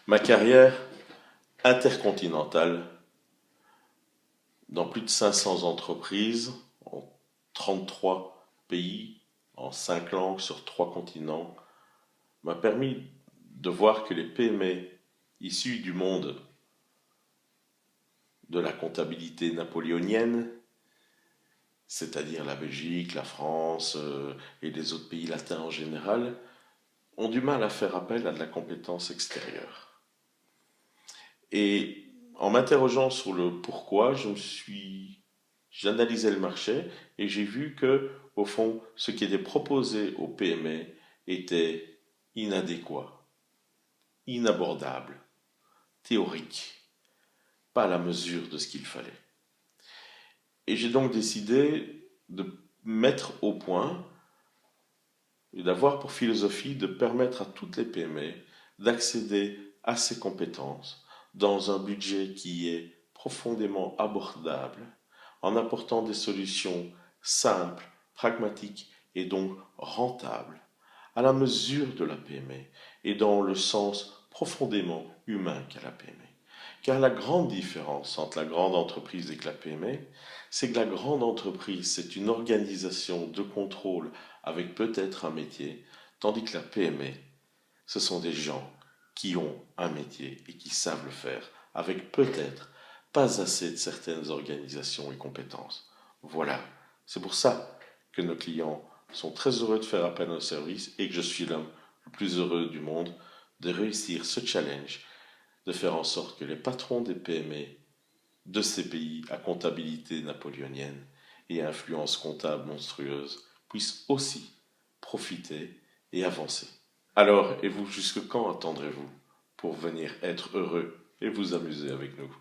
Ma carrière intercontinentale dans plus de 500 entreprises, en 33 pays, en 5 langues sur 3 continents, m'a permis de voir que les PME issues du monde de la comptabilité napoléonienne, c'est-à-dire la Belgique, la France et les autres pays latins en général, ont du mal à faire appel à de la compétence extérieure. Et en m'interrogeant sur le pourquoi, j'analysais le marché et j'ai vu que, au fond, ce qui était proposé aux PME était inadéquat, inabordable, théorique, pas à la mesure de ce qu'il fallait. Et j'ai donc décidé de mettre au point et d'avoir pour philosophie de permettre à toutes les PME d'accéder à ces compétences dans un budget qui est profondément abordable, en apportant des solutions simples, pragmatiques et donc rentables, à la mesure de la PME et dans le sens profondément humain qu'a la PME. Car la grande différence entre la grande entreprise et la PME, c'est que la grande entreprise, c'est une organisation de contrôle avec peut-être un métier, tandis que la PME, ce sont des gens qui ont un métier et qui savent le faire, avec peut-être pas assez de certaines organisations et compétences. Voilà, c'est pour ça que nos clients sont très heureux de faire appel à nos services et que je suis l'homme le plus heureux du monde de réussir ce challenge, de faire en sorte que les patrons des PME de ces pays à comptabilité napoléonienne et à influence comptable monstrueuse puissent aussi profiter et avancer. Alors, et vous, jusque quand attendrez-vous pour venir être heureux et vous amuser avec nous?